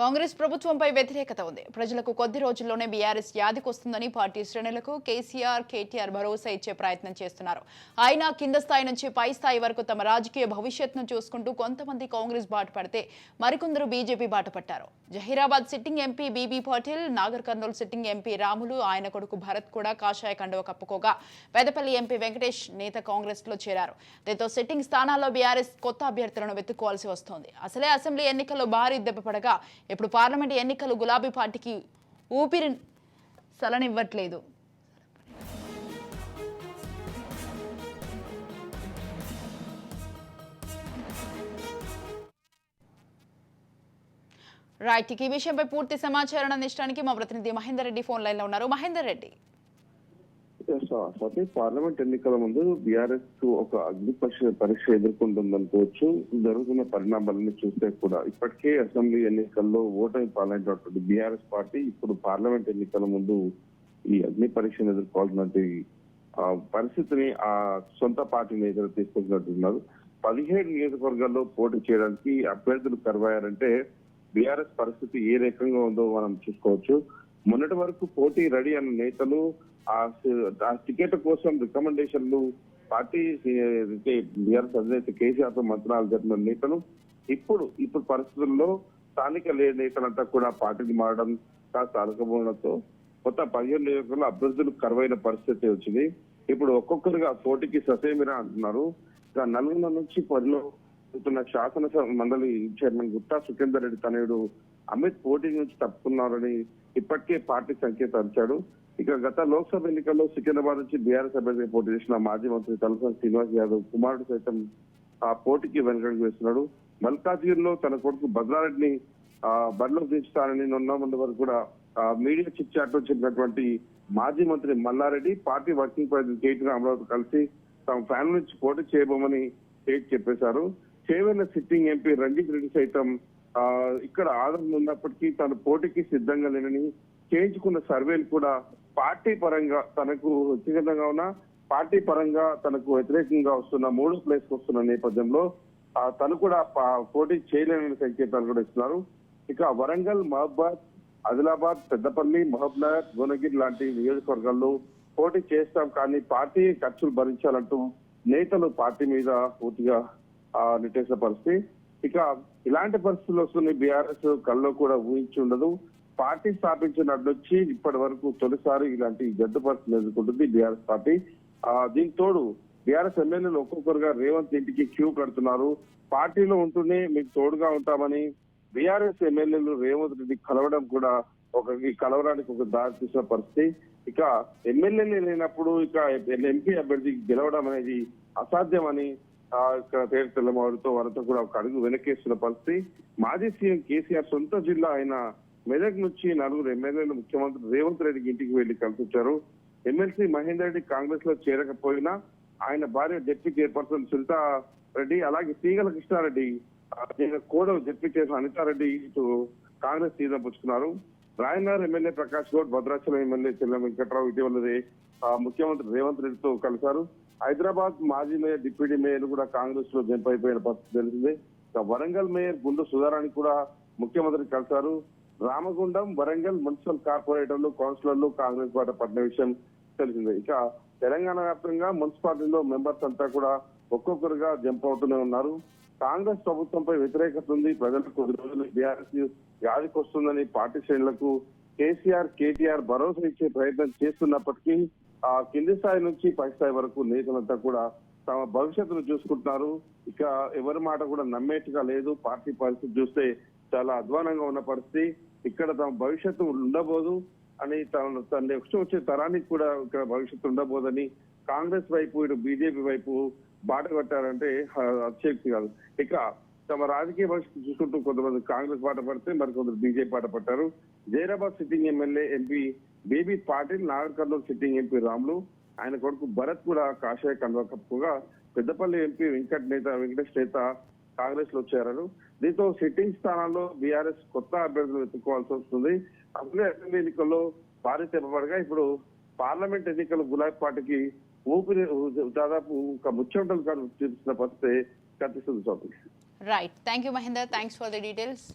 కాంగ్రెస్ ప్రభుత్వంపై వ్యతిరేకత ఉంది. ప్రజలకు కొద్ది రోజుల్లోనే బీఆర్ఎస్ యాదికొస్తుందని పార్టీ శ్రేణులకు కేసీఆర్, కేటీఆర్ భరోసా ఇచ్చే ప్రయత్నం చేస్తున్నారు. అయినా కింద స్థాయి నుంచి పై స్థాయి వరకు తమ రాజకీయ భవిష్యత్తును చూసుకుంటూ కొంతమంది కాంగ్రెస్ బాట పడితే మరికొందరు బీజేపీ బాట పట్టారు. Zaheerabad sitting MP BB Patil, Nagar Kurnool sitting MP Ramulu, ఆయన కొడుకు భరత్ కూడా కాషాయ కండువ కప్పుకోగా పెద్దపల్లి ఎంపీ వెంకటేష్ నేత కాంగ్రెస్ లో చేరారు. దీంతో సిట్టింగ్ స్థానాల్లో బీఆర్ఎస్ కొత్త అభ్యర్థులను వెతుక్కోవాల్సి వస్తోంది. అసలే అసెంబ్లీ ఎన్నికల్లో భారీ దెబ్బ పడగా ఇప్పుడు పార్లమెంట్ ఎన్నికలు గులాబీ పార్టీకి ఊపిరి సలనివ్వట్లేదు. రైట్, ఈ విషయంపై పూర్తి సమాచారం అందించడానికి మా ప్రతినిధి మహేందర్ రెడ్డి ఫోన్ లైన్ లో ఉన్నారు. మహేందర్ రెడ్డి, పార్లమెంట్ ఎన్నికల ముందు బీఆర్ఎస్ ఒక అగ్ని పరీక్ష ఎదుర్కొంటుందనుకోవచ్చు. జరుగుతున్న పరిణామాలను చూస్తే కూడా ఇప్పటికే అసెంబ్లీ ఎన్నికల్లో ఓటమి పాలైనటువంటి బీఆర్ఎస్ పార్టీ ఇప్పుడు పార్లమెంట్ ఎన్నికల ముందు ఈ అగ్ని పరీక్షను ఎదుర్కోవాల్సినటువంటి పరిస్థితిని ఆ సొంత పార్టీ నేతలు తీసుకుంటున్నట్టున్నారు. 17 నియోజకవర్గాల్లో పోటీ చేయడానికి అభ్యర్థులు కరువయ్యారంటే బీఆర్ఎస్ పరిస్థితి ఏ రకంగా ఉందో మనం చూసుకోవచ్చు. మొన్నటి వరకు పోటీ రెడీ అన్న నేతలు ఆ టికెట్ కోసం రికమెండేషన్లు పార్టీ బీఆర్ఎస్ అధినేత కేసీఆర్ తో మంత్రాలు జరిపిన నేతలు ఇప్పుడు పరిస్థితుల్లో స్థానిక నేతలంతా కూడా పార్టీని మారడం కాస్త అలకపోవడంతో కొత్త 15 నియోజకవర్గాల్లో అభ్యర్థులు కరువైన పరిస్థితి వచ్చింది. ఇప్పుడు ఒక్కొక్కరుగా పోటీకి ససేమిరా అంటున్నారు. నల్గొండ నుంచి 10లో శాసనసభ మండలి చైర్మన్ గుత్తా సుఖేందర్ రెడ్డి తనయుడు అమిత్ పోటీ నుంచి తప్పుకున్నారని ఇప్పటికే పార్టీ సంకేతాలు. ఇక గత లోక్సభ ఎన్నికల్లో సికింద్రాబాద్ నుంచి బీఆర్ఎస్ అభ్యర్థిగా పోటీ చేసిన మాజీ మంత్రి తలసాని శ్రీనివాస్ యాదవ్ కుమారుడు సైతం ఆ పోటీకి వెనుకడుగు వేస్తున్నాడు. మల్కాజ్గిరి లో తన కొడుకు భద్రారెడ్డిని బరిలో దించుతానని మొన్న వరకు కూడా మీడియా చిట్ చాట్ లో చెప్పినటువంటి మాజీ మంత్రి Mallareddy party working president KT రామారావుతో కలిసి తమ ఫ్యామిలీ నుంచి పోటీ చేయబోమని చెప్పేశారు. చేవెళ్ల సిట్టింగ్ ఎంపీ రంజిత్ రెడ్డి సైతం ఇక్కడ ఆదరణ ఉన్నప్పటికీ తన పోటీకి సిద్ధంగా లేనని చేయించుకున్న సర్వేలు కూడా పార్టీ పరంగా తనకు వ్యక్తిగతంగా ఉన్న పార్టీ పరంగా తనకు వ్యతిరేకంగా వస్తున్న 3వ ప్లేస్ కు వస్తున్న నేపథ్యంలో తను కూడా పోటీ చేయలేని సంకేతాలు కూడా ఇస్తున్నారు. ఇక వరంగల్, మహబాద్, ఆదిలాబాద్, పెద్దపల్లి, మహబూబ్నగర్, భువనగిరి లాంటి నియోజకవర్గాల్లో పోటీ చేస్తాం కానీ పార్టీ ఖర్చులు భరించాలంటూ నేతలు పార్టీ మీద పూర్తిగా నెట్టేసిన పరిస్థితి. ఇక ఇలాంటి పరిస్థితులు వస్తున్న బీఆర్ఎస్ కల్లో కూడా ఊహించి ఉండదు. పార్టీ స్థాపించినట్లొచ్చి ఇప్పటి వరకు తొలిసారి ఇలాంటి గడ్డు పరిస్థితులు ఎదుర్కొంటుంది బీఆర్ఎస్ పార్టీ. దీనికి తోడు బీఆర్ఎస్ ఎమ్మెల్యేలు ఒక్కొక్కరుగా రేవంత్ ఇంటికి క్యూ కడుతున్నారు. పార్టీలో ఉంటూనే మీకు తోడుగా ఉంటామని బీఆర్ఎస్ ఎమ్మెల్యేలు రేవంత్ రెడ్డి కలవడం కూడా కలవడానికి ఒక దారి తీసిన పరిస్థితి. ఇక ఎమ్మెల్యేలు లేనప్పుడు ఇక ఎంపీ అభ్యర్థికి గెలవడం అనేది అసాధ్యమని ఇక్కడ పేరు తెల్లమారుతో వారితో కూడా ఒక అడుగు వెనకేస్తున్న పరిస్థితి. మాజీ సీఎం కేసీఆర్ సొంత జిల్లా అయిన మెదక్ నుంచి 4 ఎమ్మెల్యేలు ముఖ్యమంత్రి రేవంత్ రెడ్డికి ఇంటికి వెళ్లి కలిసొచ్చారు. ఎమ్మెల్సీ మహేందర్ రెడ్డి కాంగ్రెస్ లో చేరకపోయినా ఆయన భార్య డిప్యూటీ చైర్పర్సన్ సునీతా రెడ్డి, అలాగే తీగల కృష్ణారెడ్డి కోడలు డిప్యూటీ చైర్మన్ అనితారెడ్డి ఇటు కాంగ్రెస్ తీర్థం పుచ్చుకున్నారు. రాయనగర్ ఎమ్మెల్యే ప్రకాష్ గౌడ్, భద్రాచలం ఎమ్మెల్యే చెల్లం వెంకట్రావు ఇటీవలదే ముఖ్యమంత్రి రేవంత్ రెడ్డితో కలిశారు. హైదరాబాద్ మాజీ మేయర్, డిప్యూటీ మేయర్ కూడా కాంగ్రెస్ లో జంప్ అయిపోయిన పరిస్థితి తెలిసిందే. వరంగల్ మేయర్ గుండు సుధారాణి కూడా ముఖ్యమంత్రి కలిశారు. రామగుండం, వరంగల్ మున్సిపల్ కార్పొరేటర్లు, కౌన్సిలర్లు కాంగ్రెస్ బాట పడిన విషయం తెలిసిందే. ఇక తెలంగాణ వ్యాప్తంగా మున్సిపాలిటీలో మెంబర్స్ అంతా కూడా ఒక్కొక్కరుగా జంప్ అవుతూనే ఉన్నారు. కాంగ్రెస్ ప్రభుత్వంపై వ్యతిరేకత ఉంది. ప్రజలకు కొద్ది రోజులు బీఆర్ఎస్ వ్యాధికి వస్తుందని పార్టీ శ్రేణులకు కేసీఆర్, కేటీఆర్ భరోసా ఇచ్చే ప్రయత్నం చేస్తున్నప్పటికీ కింది స్థాయి నుంచి పై స్థాయి వరకు నేతలంతా కూడా తమ భవిష్యత్తును చూసుకుంటున్నారు. ఇక ఎవరి మాట కూడా నమ్మేట్టుగా లేదు. పార్టీ పరిస్థితి చూస్తే చాలా అధ్వానంగా ఉన్న పరిస్థితి. ఇక్కడ తమ భవిష్యత్తు ఉండబోదు అని తన నెక్స్ట్ వచ్చే తరానికి కూడా ఇక్కడ భవిష్యత్తు ఉండబోదని కాంగ్రెస్ వైపు ఇటు బీజేపీ వైపు బాట కట్టారంటే అతిశక్తి కాదు. ఇక తమ రాజకీయ భవిష్యత్తు చూసుకుంటూ కొంతమంది కాంగ్రెస్ బాట పడితే మరికొందరు బీజేపీ బాట పట్టారు. Zaheerabad sitting MLA MP BB Patil, Nagar Kurnool sitting MP Ramulu, ఆయన కొడుకు భరత్ కూడా కాషాయ కండువా కప్పుగా పెద్దపల్లి ఎంపీ వెంకటేష్ నేత కాంగ్రెస్ లో చేరారు. దీంతో సిట్టింగ్ స్థానాల్లో బీఆర్ఎస్ కొత్త అభ్యర్థులు వెతుక్కోవాల్సి వస్తుంది. అసలే అసెంబ్లీ ఎన్నికల్లో భారీ తెప్పబడగా ఇప్పుడు పార్లమెంట్ ఎన్నికలు గులాబీ పార్టీకి ఊపిరి దాదాపు ఒక ముచ్చంటలు చూపిస్తున్న పరిస్థితి కనిపిస్తుంది. Right, thank you Mahender, thanks for the details.